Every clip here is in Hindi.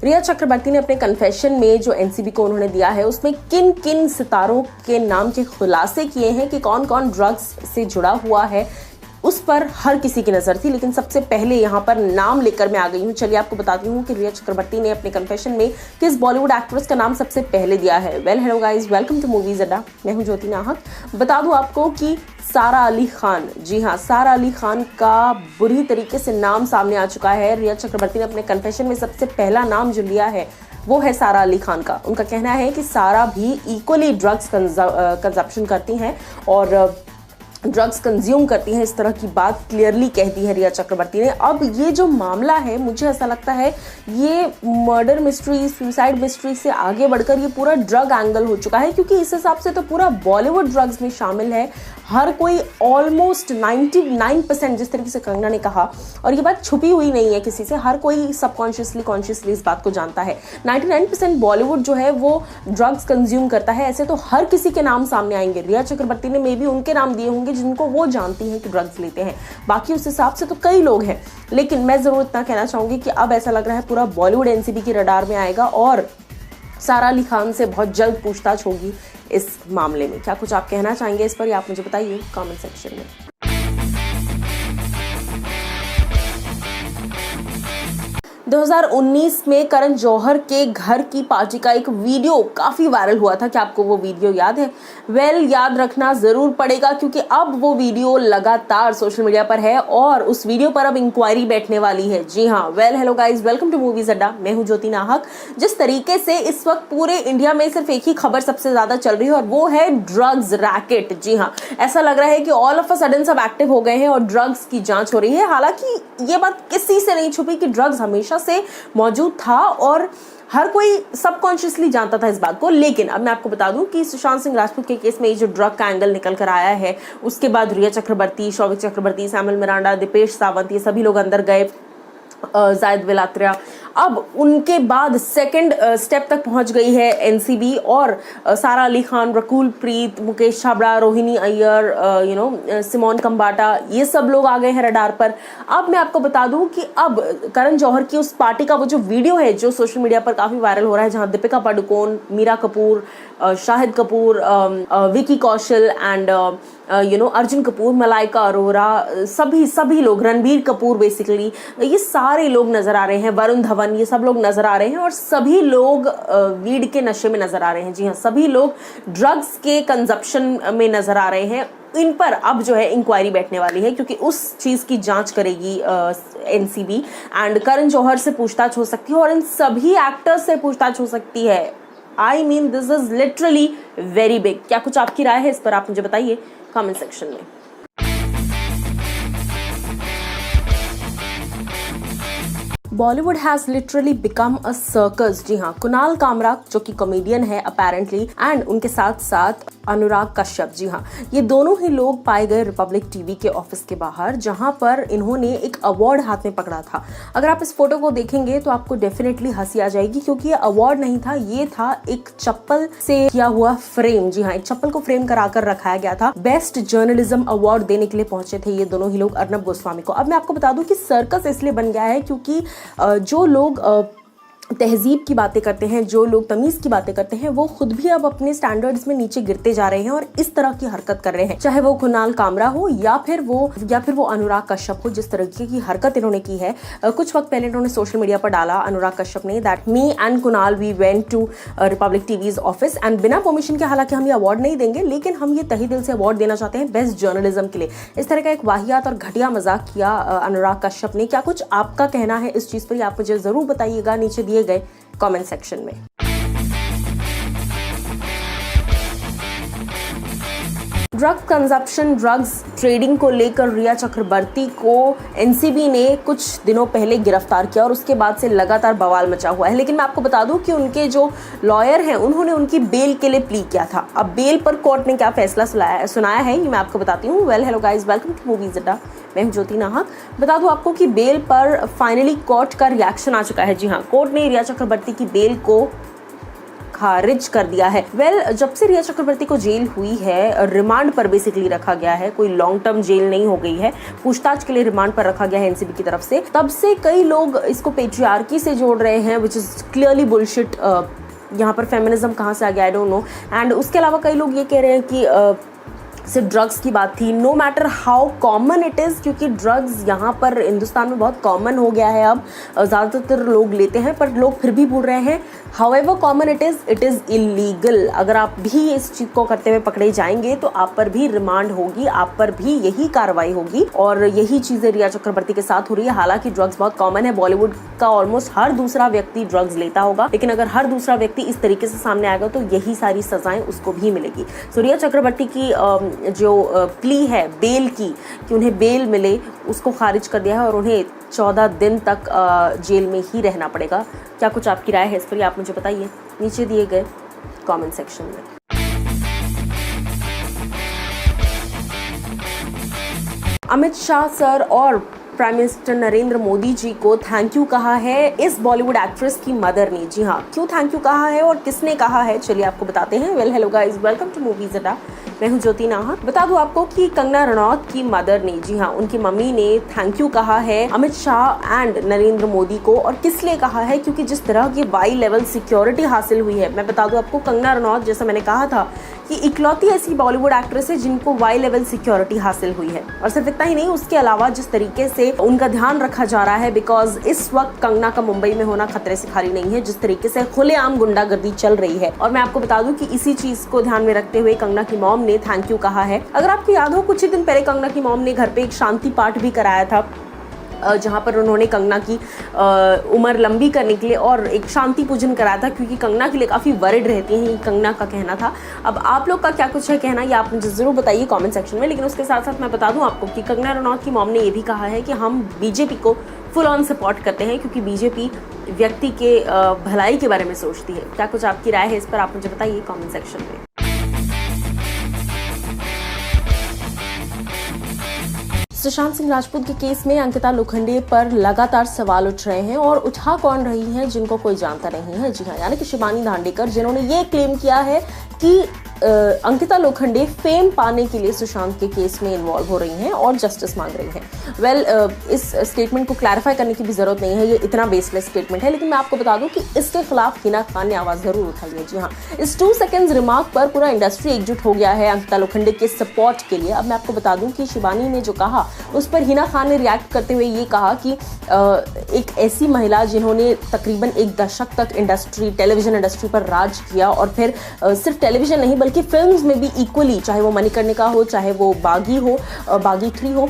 रिया चक्रवर्ती ने अपने कन्फेशन में जो एनसीबी को उन्होंने दिया है उसमें किन किन सितारों के नाम के खुलासे किए हैं कि कौन कौन ड्रग्स से जुड़ा हुआ है, उस पर हर किसी की नजर थी। लेकिन सबसे पहले यहाँ पर नाम लेकर मैं आ गई हूँ। चलिए आपको बताती हूँ कि रिया चक्रवर्ती ने अपने कन्फेशन में किस बॉलीवुड एक्ट्रेस का नाम सबसे पहले दिया है। Well hello guys, welcome to Movies Adda. मैं हूँ ज्योति नाहक। बता दूँ आपको कि सारा अली खान, जी हाँ, सारा अली खान का बुरी तरीके से नाम सामने आ चुका है। रिया चक्रवर्ती ने अपने कन्फेशन में सबसे पहला नाम जो लिया है वो है सारा अली खान का। उनका कहना है कि सारा भी इक्वली ड्रग्स कंजप्शन करती हैं और ड्रग्स कंज्यूम करती हैं, इस तरह की बात क्लियरली कह दी है रिया चक्रवर्ती ने। अब ये जो मामला है, मुझे ऐसा लगता है ये मर्डर मिस्ट्री, सुसाइड मिस्ट्री से आगे बढ़कर ये पूरा ड्रग एंगल हो चुका है, क्योंकि इस हिसाब से तो पूरा बॉलीवुड ड्रग्स में शामिल है। हर कोई ऑलमोस्ट 99% जिस तरीके से कंगना ने कहा, और ये बात छुपी हुई नहीं है किसी से, हर कोई सबकॉन्शियसली कॉन्शियसली इस बात को जानता है। 99% बॉलीवुड जो है वो ड्रग्स कंज्यूम करता है। ऐसे तो हर किसी के नाम सामने आएंगे। रिया चक्रवर्ती ने मे बी उनके नाम दिए होंगे जिनको वो जानती हैं कि ड्रग्स लेते हैं, बाकी उस हिसाब से तो कई लोग हैं। लेकिन मैं जरूर इतना कहना चाहूंगी कि अब ऐसा लग रहा है पूरा बॉलीवुड एनसीबी की रडार में आएगा और सारा अली खान से बहुत जल्द पूछताछ होगी इस मामले में। क्या कुछ आप कहना चाहेंगे इस पर, या आप मुझे बताइए कमेंट सेक्शन में। 2019 में करण जौहर के घर की पार्टी का एक वीडियो काफी वायरल हुआ था। क्या आपको वो वीडियो याद है? वेल, याद रखना जरूर पड़ेगा, क्योंकि अब वो वीडियो लगातार सोशल मीडिया पर है और उस वीडियो पर अब इंक्वायरी बैठने वाली है। जी हाँ, well hello guys, welcome to Movies Adda. मैं हूँ ज्योति नाहक। जिस तरीके से इस वक्त पूरे इंडिया में सिर्फ एक ही खबर सबसे ज्यादा चल रही है और वो है ड्रग्स रैकेट। जी हाँ, ऐसा लग रहा है कि ऑल ऑफ अ सडन सब एक्टिव हो गए हैं और ड्रग्स की जांच हो रही है। हालांकि ये बात किसी से नहीं छुपी कि ड्रग्स हमेशा से मौजूद था और हर कोई सबकॉन्शियसली जानता था इस बात को। लेकिन अब मैं आपको बता दूं कि सुशांत सिंह राजपूत के केस में ये जो ड्रग का एंगल निकल कर आया है, उसके बाद रिया चक्रवर्ती, शौविक चक्रवर्ती, सैमुअल मिरांडा, दीपेश सावंत, ये सभी लोग अंदर गए, जायद विलात्रिया। अब उनके बाद सेकंड स्टेप तक पहुंच गई है एनसीबी और सारा अली खान, रकुल प्रीत, मुकेश छाबड़ा, रोहिणी अय्यर, सिमोन कंबाटा, ये सब लोग आ गए हैं रडार पर। अब मैं आपको बता दूं कि अब करण जौहर की उस पार्टी का वो जो वीडियो है जो सोशल मीडिया पर काफी वायरल हो रहा है, जहां दीपिका पादुकोण, मीरा कपूर, शाहिद कपूर, विकी कौशल एंड अर्जुन कपूर, मलाइका अरोरा, सभी लोग, रणबीर कपूर, बेसिकली ये सारे लोग नजर आ रहे हैं, वरुण धवन, ये सब लोग नजर आ रहे हैं और सभी लोग वीड के नशे में नजर आ रहे हैं। जी हाँ, सभी लोग ड्रग्स के कंजप्शन में नजर आ रहे हैं। इन पर अब जो है इंक्वायरी बैठने वाली है, क्योंकि उस चीज की जांच करेगी एनसीबी एंड करण जौहर से पूछताछ हो सकती है और इन सभी एक्टर्स से पूछताछ हो सकती है। I mean this is literally very big. क्या कुछ आपकी राय है इस पर, आप मुझे बताइए कमेंट सेक्शन में। Bollywood has literally become a circus. जी हाँ, कुणाल कामरा जो कि कॉमेडियन है अपेरेंटली, एंड उनके साथ साथ अनुराग कश्यप, जी हाँ, ये दोनों ही लोग पाए गए रिपब्लिक टीवी के ऑफिस के बाहर, जहां पर इन्होंने एक अवार्ड हाथ में पकड़ा था। अगर आप इस फोटो को देखेंगे तो आपको डेफिनेटली हंसी आ जाएगी, क्योंकि ये अवार्ड नहीं था, ये था एक चप्पल से किया हुआ फ्रेम। जी हाँ, एक चप्पल को फ्रेम कराकर रखाया गया था। बेस्ट जर्नलिज्म अवार्ड देने के लिए पहुंचे थे ये दोनों ही लोग अर्नब गोस्वामी को। अब मैं आपको बता दूं कि सर्कस इसलिए बन गया है क्योंकि जो लोग तहजीब की बातें करते हैं, जो लोग तमीज की बातें करते हैं, वो खुद भी अब अपने स्टैंडर्ड्स में नीचे गिरते जा रहे हैं और इस तरह की हरकत कर रहे हैं, चाहे वो कुणाल कामरा हो या फिर वो अनुराग कश्यप हो। जिस तरीके की हरकत इन्होंने की है, कुछ वक्त पहले इन्होंने सोशल मीडिया पर डाला अनुराग कश्यप ने that me and Kunal we went to Republic TV's office and बिना परमिशन के, हालांकि हम ये अवार्ड नहीं देंगे लेकिन हम ये तहे दिल से अवार्ड देना चाहते हैं बेस्ट जर्नलिज्म के लिए। इस तरह का एक वाहियात और घटिया मजाक किया अनुराग कश्यप ने। क्या कुछ आपका कहना है इस चीज पर, आप मुझे जरूर बताइएगा नीचे दिए गए कमेंट सेक्शन में। ड्रग्स कंजप्शन, ड्रग्स ट्रेडिंग को लेकर रिया चक्रवर्ती को एनसीबी ने कुछ दिनों पहले गिरफ्तार किया और उसके बाद से लगातार बवाल मचा हुआ है। लेकिन मैं आपको बता दूं कि उनके जो लॉयर हैं उन्होंने उनकी बेल के लिए प्ली किया था। अब बेल पर कोर्ट ने क्या फैसला सुनाया है ये मैं आपको बताती हूँ। Well hello guys, welcome to Movies Adda. मैं हूँ ज्योति नाहक। बता दूं आपको कि बेल पर फाइनली कोर्ट का रिएक्शन आ चुका है। जी हाँ, कोर्ट ने रिया चक्रवर्ती की बेल को खारिज कर दिया है। जब से रिया चक्रवर्ती को जेल हुई है, रिमांड पर बेसिकली रखा गया है, कोई लॉन्ग टर्म जेल नहीं हो गई है, पूछताछ के लिए रिमांड पर रखा गया है एनसीबी की तरफ से, तब से कई लोग इसको पेट्रियार्की से जोड़ रहे हैं, विच इज क्लियरली बुलशिट। यहाँ पर फेमिनिज्म कहाँ से आ गया, आई डोंट नो। एंड उसके अलावा कई लोग ये कह रहे हैं कि सिर्फ ड्रग्स की बात थी। No matter how common it is, क्योंकि ड्रग्स यहाँ पर हिंदुस्तान में बहुत कॉमन हो गया है, अब ज़्यादातर लोग लेते हैं, पर लोग फिर भी बोल रहे हैं however common it is illegal. अगर आप भी इस चीज़ को करते हुए पकड़े जाएंगे तो आप पर भी रिमांड होगी, आप पर भी यही कार्रवाई होगी। और यही चीज़ें रिया चक्रवर्ती के साथ हो रही है। हालांकि ड्रग्स बहुत कॉमन है, बॉलीवुड का ऑलमोस्ट हर दूसरा व्यक्ति ड्रग्स लेता होगा, लेकिन अगर हर दूसरा व्यक्ति इस तरीके से सामने आएगा तो यही सारी सजाएं उसको भी मिलेगी। सो रिया चक्रवर्ती की जो प्ली है बेल की, कि उन्हें बेल मिले, उसको खारिज कर दिया है और उन्हें 14 दिन तक जेल में ही रहना पड़ेगा। क्या कुछ आपकी राय है इस पर, आप मुझे बताइए नीचे दिए गए कमेंट सेक्शन में। अमित शाह सर और प्राइम मिनिस्टर नरेंद्र मोदी जी को थैंक यू कहा है इस बॉलीवुड एक्ट्रेस की मदर ने। जी हाँ, क्यों थैंक यू कहा है और किसने कहा है, चलिए आपको बताते हैं। Hello guys, welcome to Movies Adda. मैं हूं ज्योति नाहर। बता दूं आपको कि कंगना रनौत की मदर ने, जी हाँ, उनकी मम्मी ने थैंक यू कहा है अमित शाह एंड नरेंद्र मोदी को। और किस लिए कहा है, क्योंकि जिस तरह की वाई लेवल सिक्योरिटी हासिल हुई है। मैं बता दूं आपको, कंगना रनौत, जैसा मैंने कहा था, कि इकलौती ऐसी बॉलीवुड एक्ट्रेस है जिनको वाई लेवल सिक्योरिटी हासिल हुई है। और सिर्फ इतना ही नहीं, उसके अलावा जिस तरीके से उनका ध्यान रखा जा रहा है, बिकॉज इस वक्त कंगना का मुंबई में होना खतरे से खाली नहीं है, जिस तरीके से खुलेआम गुंडागर्दी चल रही है। और मैं आपको बता दूं कि इसी चीज को ध्यान में रखते हुए कंगना की मॉम ने थैंक यू कहा है। अगर आपको याद हो, कुछ ही दिन पहले कंगना की मॉम ने घर पे एक शांति पाठ भी कराया था, जहाँ पर उन्होंने कंगना की उम्र लंबी करने के लिए और एक शांति पूजन कराया था, क्योंकि कंगना के लिए काफ़ी वरिड रहती हैं, ये कंगना का कहना था। अब आप लोग का क्या कुछ है कहना, ये आप मुझे ज़रूर बताइए कमेंट सेक्शन में। लेकिन उसके साथ साथ मैं बता दूं आपको कि कंगना रनौत की मॉम ने ये भी कहा है कि हम बीजेपी को फुल ऑन सपोर्ट करते हैं, क्योंकि बीजेपी व्यक्ति के भलाई के बारे में सोचती है। क्या कुछ आपकी राय है इस पर, आप मुझे बताइए कॉमेंट सेक्शन में। सुशांत सिंह राजपूत के केस में अंकिता लोखंडे पर लगातार सवाल उठ रहे हैं, और उठा कौन रही हैं जिनको कोई जानता नहीं है। जी हाँ, यानी कि शिवानी दांडेकर, जिन्होंने ये क्लेम किया है कि अंकिता लोखंडे फेम पाने के लिए सुशांत के केस में इन्वॉल्व हो रही हैं और जस्टिस मांग रही हैं। इस स्टेटमेंट को क्लैरिफाई करने की भी जरूरत नहीं है, ये इतना बेसलेस स्टेटमेंट है। लेकिन मैं आपको बता दूं कि इसके खिलाफ हिना खान ने आवाज जरूर उठाई है। जी हाँ, इस 2 सेकंड्स रिमार्क पर पूरा इंडस्ट्री एकजुट हो गया है अंकिता लोखंडे के सपोर्ट के लिए। अब मैं आपको बता दूं कि शिवानी ने जो कहा, उस पर हिना खान ने रिएक्ट करते हुए ये कहा कि एक ऐसी महिला जिन्होंने तकरीबन 1 दशक तक टेलीविजन इंडस्ट्री पर राज किया, और फिर सिर्फ टेलीविजन नहीं बल्कि फिल्म्स में भी इक्वली, चाहे वो मणिकर्णिका हो, चाहे वो बागी 3 हो,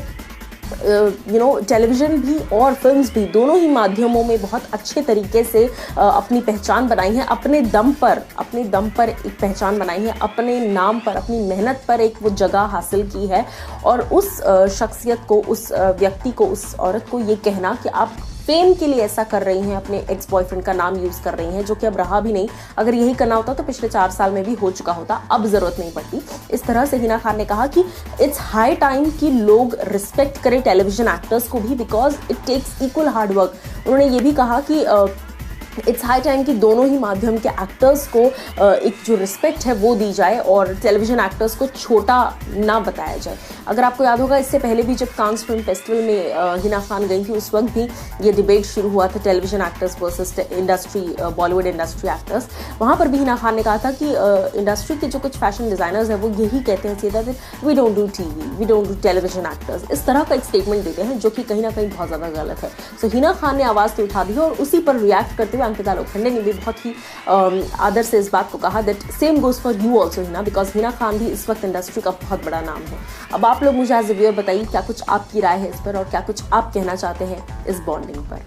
टेलीविजन भी और फिल्म्स भी, दोनों ही माध्यमों में बहुत अच्छे तरीके से अपनी पहचान बनाई है, अपने दम पर एक पहचान बनाई है, अपने नाम पर, अपनी मेहनत पर एक वो जगह हासिल की है। और उस शख्सियत को, उस व्यक्ति को, उस औरत को ये कहना कि आप फेम के लिए ऐसा कर रही हैं, अपने एक्स बॉयफ्रेंड का नाम यूज कर रही हैं, जो कि अब रहा भी नहीं। अगर यही करना होता तो पिछले 4 साल में भी हो चुका होता, अब जरूरत नहीं पड़ती। इस तरह से हिना खान ने कहा कि इट्स हाई टाइम कि लोग रिस्पेक्ट करें टेलीविजन एक्टर्स को भी, because it takes equal hard work. उन्होंने ये भी कहा कि इट्स हाई टाइम कि दोनों ही माध्यम के एक्टर्स को एक जो रिस्पेक्ट है वो दी जाए, और टेलीविजन एक्टर्स को छोटा ना बताया जाए। अगर आपको याद होगा, इससे पहले भी जब कांस फिल्म फेस्टिवल में हिना खान गई थी, उस वक्त भी ये डिबेट शुरू हुआ था, television actors versus Bollywood industry actors. वहाँ पर भी हिना खान ने कहा था कि इंडस्ट्री के जो कुछ फैशन डिजाइनर्स हैं वो यही कहते हैं सीधा, we don't do TV, we don't do television actors. इस तरह का एक स्टेटमेंट देते हैं, जो कि कहीं ना कहीं बहुत ज़्यादा गलत है। सो हिना खान ने आवाज़ तो उठा दी है, और उसी पर रिएक्ट करते हुए अंकिता लोखंडे ने भी बहुत ही आदर से इस बात को कहा that same goes for you also Hina, because Hina Khan भी इस वक्त इंडस्ट्री का बहुत बड़ा नाम है। अब आप लोग मुझे एज ए व्यूअर बताइए क्या कुछ आपकी राय है इस पर, और क्या कुछ आप कहना चाहते हैं इस बॉन्डिंग पर।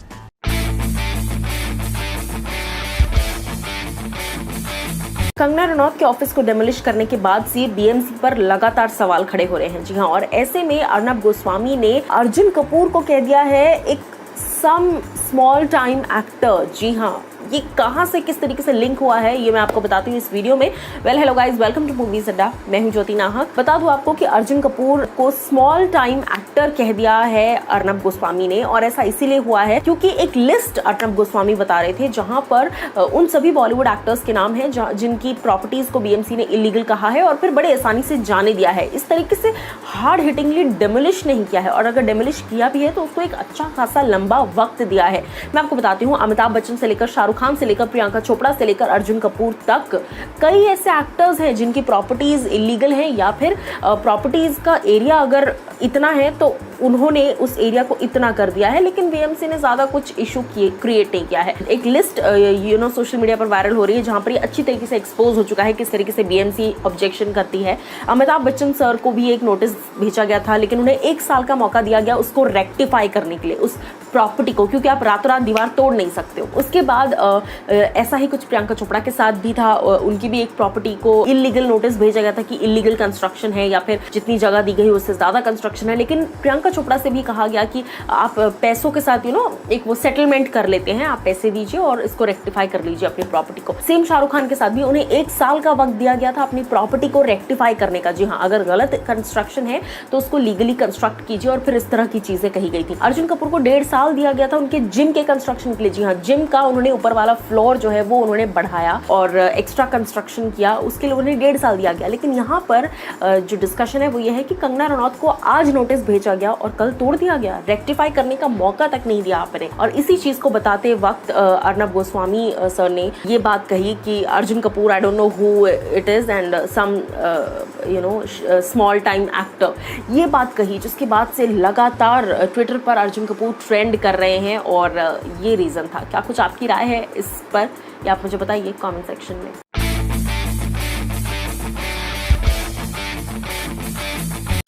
कंगना रनौत के ऑफिस को डेमोलिश करने के बाद से बीएमसी पर लगातार सवाल खड़े हो रहे हैं। जी हाँ, और ऐसे में अर्नब गोस्वामी ने अर्जुन कपूर को कह दिया है एक सम स्मॉल टाइम एक्टर। जी हाँ, ये कहाँ से किस तरीके से लिंक हुआ है ये मैं आपको बताती हूँ इस वीडियो में। Well hello guys, welcome to Movies Adda. मैं हूँ ज्योति नाहक। बता दूँ आपको कि अर्जुन कपूर को स्मॉल टाइम एक्टर कह दिया है अर्नब गोस्वामी ने, और ऐसा इसीलिए हुआ है क्योंकि एक लिस्ट अर्नब गोस्वामी बता रहे थे जहां पर उन सभी बॉलीवुड एक्टर्स के नाम हैं जिनकी प्रॉपर्टीज को बीएमसी ने इलीगल कहा है और फिर बड़े आसानी से जाने दिया है। इस तरीके से हार्ड हिटिंगली डेमोलिश नहीं किया है, और अगर डेमोलिश किया भी है तो उसको एक अच्छा खासा लंबा वक्त दिया है। मैं आपको बताती हूँ, अमिताभ बच्चन से लेकर शाहरुख खान से लेकर प्रियंका चोपड़ा से लेकर अर्जुन कपूर तक कई ऐसे एक्टर्स हैं जिनकी प्रॉपर्टीज इलीगल हैं, या फिर प्रॉपर्टीज का एरिया अगर इतना है तो उन्होंने उस एरिया को इतना कर दिया है, लेकिन बीएमसी ने ज्यादा कुछ इशू क्रिएट नहीं किया है। एक लिस्ट सोशल मीडिया पर वायरल हो रही है जहां पर ये अच्छी तरीके से एक्सपोज हो चुका है किस तरीके से बीएमसी ऑब्जेक्शन करती है। अमिताभ बच्चन सर को भी एक नोटिस भेजा गया था, लेकिन उन्हें 1 साल का मौका दिया गया उसको रेक्टिफाई करने के लिए उस प्रॉपर्टी को, क्योंकि आप रातों रात दीवार तोड़ नहीं सकते हो। उसके बाद ऐसा ही कुछ प्रियंका चोपड़ा के साथ भी था, उनकी भी एक प्रॉपर्टी को इलीगल नोटिस भेजा गया था कि इलीगल कंस्ट्रक्शन है या फिर जितनी जगह दी गई उससे ज्यादा कंस्ट्रक्शन है, लेकिन प्रियंका चोपड़ा से भी कहा गया कि आप पैसों के साथ एक वो सेटलमेंट कर लेते हैं, आप पैसे दीजिए और इसको रेक्टिफाई कर लीजिए अपनी प्रॉपर्टी को। सेम शाहरुख खान के साथ भी उन्हें 1 साल का वक्त दिया गया था अपनी प्रॉपर्टी को रेक्टिफाई करने का। जी हाँ, अगर गलत कंस्ट्रक्शन है तो उसको लीगली कंस्ट्रक्ट कीजिए, और फिर इस तरह की चीजें कही गई थी। अर्जुन कपूर को 1.5 साल दिया गया था उनके जिम के कंस्ट्रक्शन के लिए। जी हाँ, जिम का उन्होंने ऊपर वाला फ्लोर जो है वो उन्होंने बढ़ाया और एक्स्ट्रा कंस्ट्रक्शन किया, उसके लिए उन्हें 1.5 साल दिया गया। लेकिन यहाँ पर जो डिस्कशन है वो ये है कि कंगना रनौत को आज नोटिस भेजा गया और कल तोड़ दिया गया, रेक्टिफाई करने का मौका तक नहीं दिया आपने। और इसी चीज को बताते वक्त अर्नब गोस्वामी सर ने ये बात कही कि Arjun Kapoor, I don't know who it is and some small time actor, ये बात कही, जिसके बाद से लगातार ट्विटर पर अर्जुन कपूर ट्रेंड कर रहे हैं, और ये रीजन था। क्या कुछ आपकी राय है इस पर, या आप मुझे बताइए कमेंट सेक्शन में।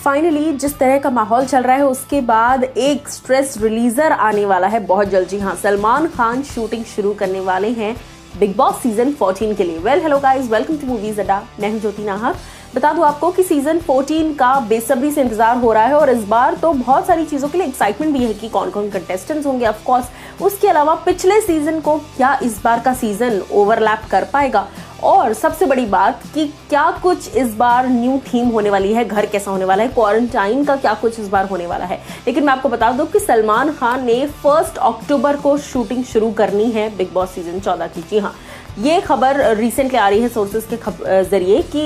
फाइनली जिस तरह का माहौल चल रहा है उसके बाद एक स्ट्रेस रिलीजर आने वाला है बहुत जल्द। जी हाँ, सलमान खान शूटिंग शुरू करने वाले हैं बिग बॉस सीजन 14 के लिए। Well hello guys, welcome to Movies Adda. मैं हूं ज्योति नाहक। बता दूं आपको कि सीजन 14 का बेसब्री से इंतजार हो रहा है, और इस बार तो बहुत सारी चीजों के लिए एक्साइटमेंट भी है कि कौन कौन कंटेस्टेंट्स होंगे ऑफ कोर्स। उसके अलावा पिछले सीजन को क्या इस बार का सीजन ओवरलैप कर पाएगा, और सबसे बड़ी बात कि क्या कुछ इस बार न्यू थीम होने वाली है, घर कैसा होने वाला है, क्वारंटाइन का क्या कुछ इस बार होने वाला है। लेकिन मैं आपको बता दूं कि सलमान खान ने 1 अक्टूबर को शूटिंग शुरू करनी है बिग बॉस सीजन 14 की। जी हाँ, ये खबर रिसेंटली आ रही है सोर्सेज के जरिए कि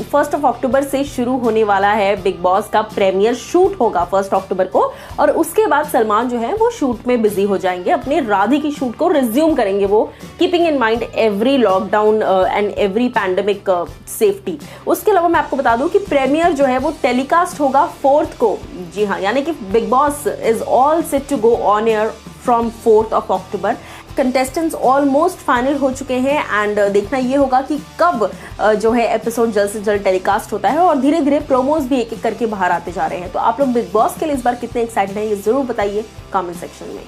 1 अक्टूबर से शुरू होने वाला है बिग बॉस का प्रीमियर शूट होगा 1 अक्टूबर को, और उसके बाद सलमान जो है वो शूट में बिजी हो जाएंगे, अपने राधे की शूट को रिज्यूम करेंगे वो, keeping in mind every lockdown and every pandemic safety. उसके अलावा मैं आपको बता दूं कि प्रीमियर जो है वो टेलीकास्ट होगा 4th को। जी हाँ, यानी कि Bigg Boss is all set to go on air from 4th October. Contestants almost final हो चुके हैं, एंड देखना ये होगा कि कब जो है एपिसोड जल्द से जल्द टेलीकास्ट होता है, और धीरे धीरे प्रोमोज भी एक एक करके बाहर आते जा रहे हैं। तो आप लोग बिग बॉस के लिए इस बार कितने एक्साइटेड हैं ये जरूर बताइए कमेंट सेक्शन में।